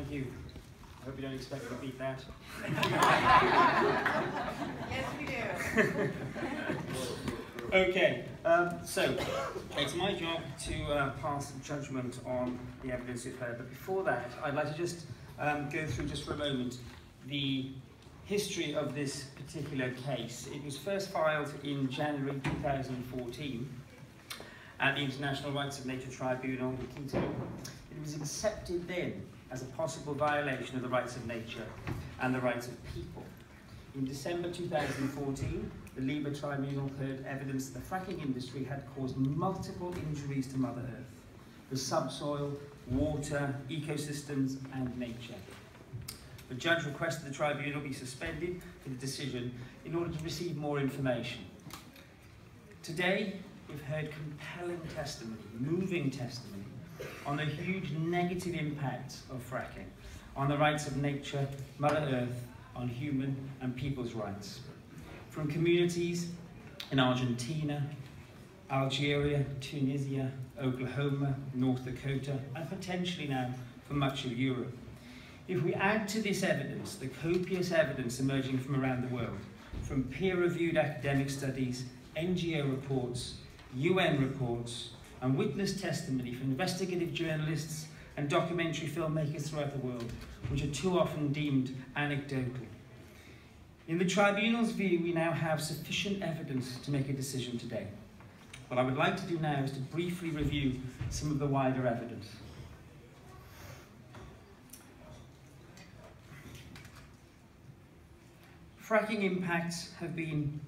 Thank you. I hope you don't expect me to beat that. Yes, we do. Okay, so it's my job to pass judgment on the evidence we've heard. But before that, I'd like to just go through just for a moment the history of this particular case. It was first filed in January 2014 at the International Rights of Nature Tribunal in Quito. It was accepted then as a possible violation of the rights of nature and the rights of people. In December 2014, the Libre Tribunal heard evidence that the fracking industry had caused multiple injuries to Mother Earth, the subsoil, water, ecosystems, and nature. The judge requested the tribunal be suspended for the decision in order to receive more information. Today, we've heard compelling testimony, moving testimony, on the huge negative impact of fracking on the rights of nature, Mother Earth, on human and people's rights. From communities in Argentina, Algeria, Tunisia, Oklahoma, North Dakota, and potentially now for much of Europe. If we add to this evidence the copious evidence emerging from around the world, from peer-reviewed academic studies, NGO reports, UN reports, and witness testimony from investigative journalists and documentary filmmakers throughout the world, which are too often deemed anecdotal. In the tribunal's view, we now have sufficient evidence to make a decision today. What I would like to do now is to briefly review some of the wider evidence. Fracking impacts have been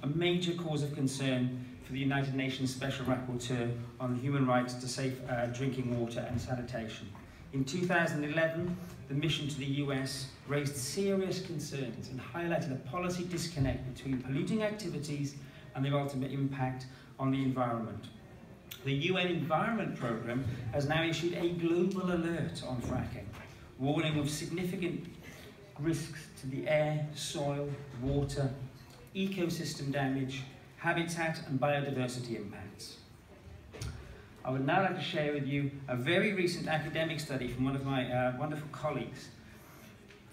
a major cause of concern for the United Nations Special Rapporteur on the human rights to safe drinking water and sanitation. In 2011, the mission to the US raised serious concerns and highlighted a policy disconnect between polluting activities and their ultimate impact on the environment. The UN Environment Programme has now issued a global alert on fracking, warning of significant risks to the air, soil, water, ecosystem damage, habitat and biodiversity impacts. I would now like to share with you a very recent academic study from one of my wonderful colleagues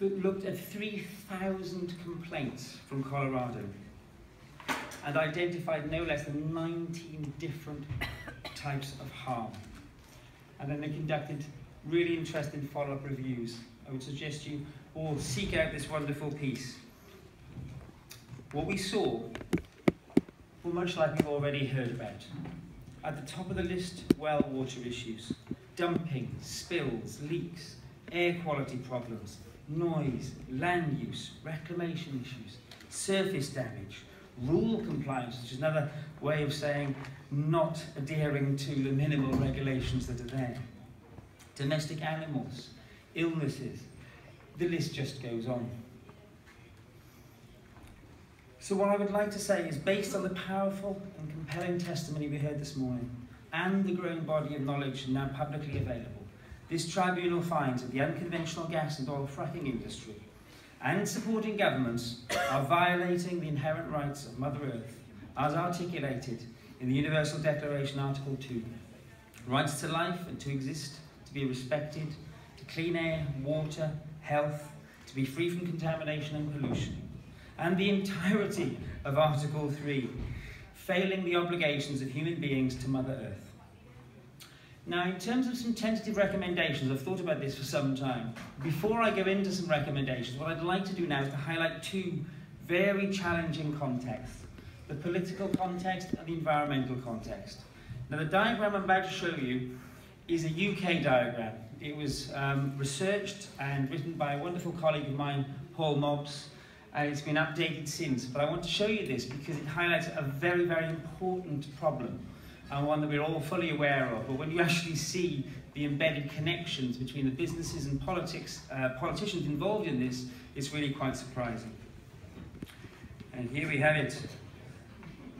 that looked at 3,000 complaints from Colorado and identified no less than 19 different types of harm. And then they conducted really interesting follow-up reviews. I would suggest you all seek out this wonderful piece. What we saw were much like we've already heard about. At the top of the list, well water issues, dumping, spills, leaks, air quality problems, noise, land use, reclamation issues, surface damage, rule compliance, which is another way of saying not adhering to the minimal regulations that are there, domestic animals, illnesses, the list just goes on. So what I would like to say is, based on the powerful and compelling testimony we heard this morning, and the growing body of knowledge now publicly available, this tribunal finds that the unconventional gas and oil fracking industry and supporting governments are violating the inherent rights of Mother Earth, as articulated in the Universal Declaration, Article 2. Rights to life and to exist, to be respected, to clean air, water, health, to be free from contamination and pollution. And the entirety of Article 3, failing the obligations of human beings to Mother Earth. Now, in terms of some tentative recommendations, I've thought about this for some time. Before I go into some recommendations, what I'd like to do now is to highlight two very challenging contexts: the political context and the environmental context. Now, the diagram I'm about to show you is a UK diagram. It was researched and written by a wonderful colleague of mine, Paul Mobbs, and it's been updated since. But I want to show you this because it highlights a very, very important problem, and one that we're all fully aware of. But when you actually see the embedded connections between the businesses and politicians involved in this, it's really quite surprising. And here we have it.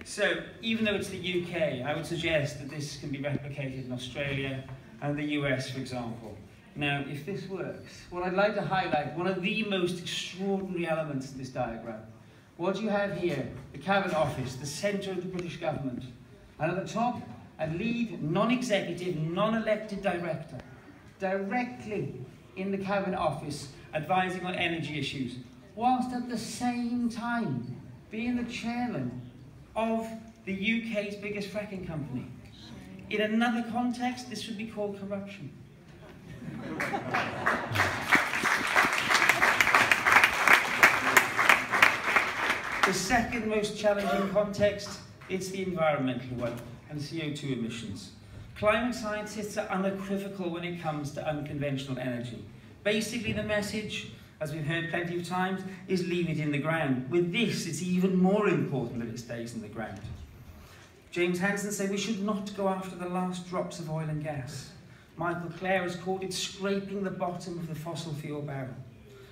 So, even though it's the UK, I would suggest that this can be replicated in Australia and the US, for example. Now, if this works, what I'd like to highlight, one of the most extraordinary elements of this diagram. What you have here, the Cabinet Office, the centre of the British government. And at the top, a lead, non-executive, non-elected director, directly in the Cabinet Office advising on energy issues, whilst at the same time being the chairman of the UK's biggest fracking company. In another context, this would be called corruption. The second most challenging context, it's the environmental one, and CO2 emissions. Climate scientists are unequivocal when it comes to unconventional energy. Basically, the message, as we've heard plenty of times, is leave it in the ground. With this, it's even more important that it stays in the ground. James Hansen said we should not go after the last drops of oil and gas. Michael Clare has called it scraping the bottom of the fossil fuel barrel.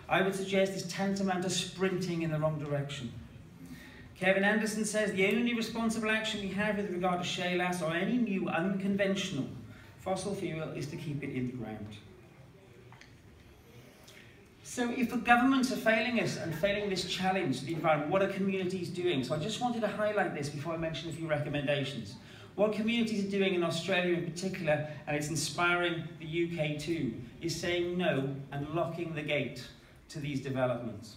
I would suggest it's tantamount to sprinting in the wrong direction. Kevin Anderson says the only responsible action we have with regard to shale gas or any new unconventional fossil fuel is to keep it in the ground. So if the governments are failing us and failing this challenge to the environment, what are communities doing? So I just wanted to highlight this before I mention a few recommendations. What communities are doing in Australia in particular, and it's inspiring the UK too, is saying no and locking the gate to these developments.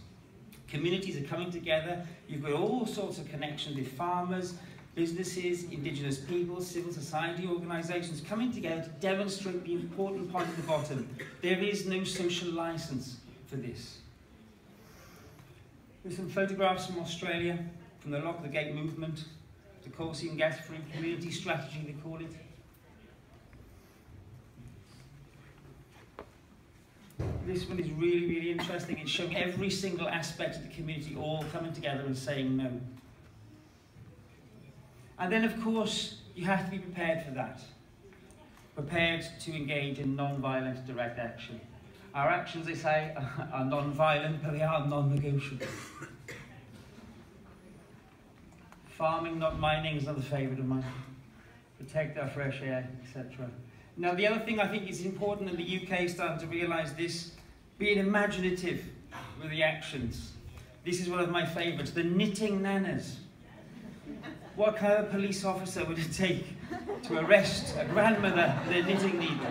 Communities are coming together. You've got all sorts of connections with farmers, businesses, indigenous peoples, civil society organisations coming together to demonstrate the important point at the bottom. There is no social licence for this. There's some photographs from Australia, from the Lock the Gate movement, the coal seam gas-free community strategy, they call it. This one is really, really interesting. It's showing every single aspect of the community all coming together and saying no. And then, of course, you have to be prepared for that. Prepared to engage in non-violent direct action. Our actions, they say, are non-violent, but they are non-negotiable. Farming, not mining, is another favourite of mine. Protect our fresh air, etc. Now, the other thing I think is important, and the UK is starting to realise this, being imaginative with the actions. This is one of my favourites, the knitting nanas. What kind of police officer would it take to arrest a grandmother with a knitting needle?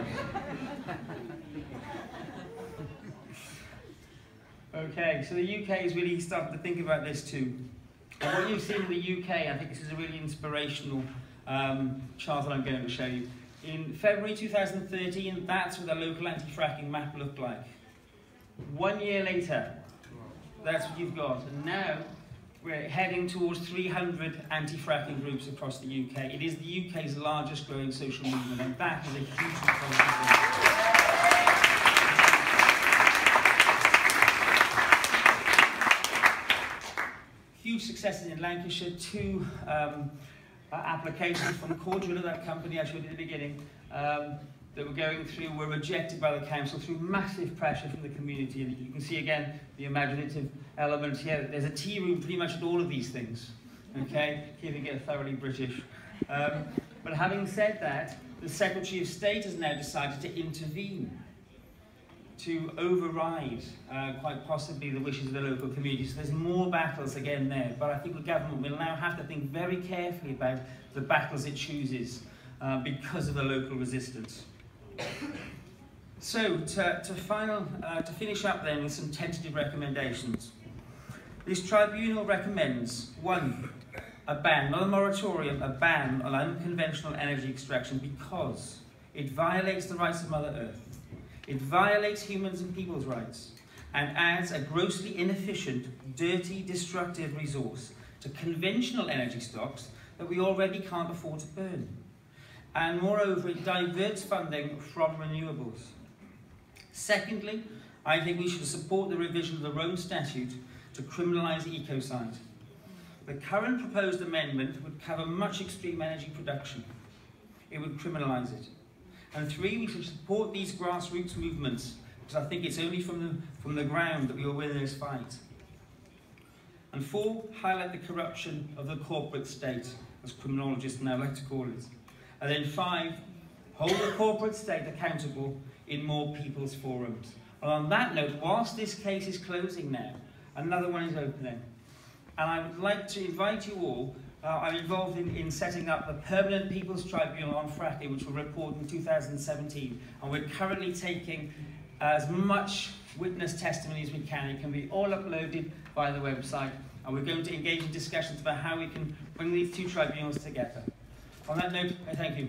Okay, so the UK is really starting to think about this too. And what you've seen in the UK, I think this is a really inspirational chart that I'm going to show you. In February 2013, that's what the local anti-fracking map looked like. 1 year later, that's what you've got. And now we're heading towards 300 anti-fracking groups across the UK. It is the UK's largest growing social movement, and that is a huge responsibility. Huge successes in Lancashire, 2 applications from Cordial, that company I showed you at the beginning, that were going through were rejected by the council through massive pressure from the community. And you can see again the imaginative elements here. There's a tea room pretty much at all of these things, okay, keeping it thoroughly British. But having said that, the Secretary of State has now decided to intervene, to override quite possibly the wishes of the local community. So there's more battles again there, but I think the government will now have to think very carefully about the battles it chooses because of the local resistance. So to finish up then with some tentative recommendations. This tribunal recommends 1, a ban, not a moratorium, a ban on unconventional energy extraction because it violates the rights of Mother Earth. It violates humans and people's rights and adds a grossly inefficient, dirty, destructive resource to conventional energy stocks that we already can't afford to burn. And moreover, it diverts funding from renewables. Secondly, I think we should support the revision of the Rome Statute to criminalise ecocide. The current proposed amendment would cover much extreme energy production. It would criminalise it. And 3, we should support these grassroots movements, because I think it's only from the ground that we will win this fight. And 4, highlight the corruption of the corporate state, as criminologists now like to call it. And then 5, hold the corporate state accountable in more people's forums. And on that note, whilst this case is closing now, another one is opening. And I would like to invite you all. I'm involved in setting up the Permanent People's Tribunal on Fracking, which will report in 2017. And we're currently taking as much witness testimony as we can. It can be all uploaded via the website, and we're going to engage in discussions about how we can bring these two tribunals together. On that note, I thank you.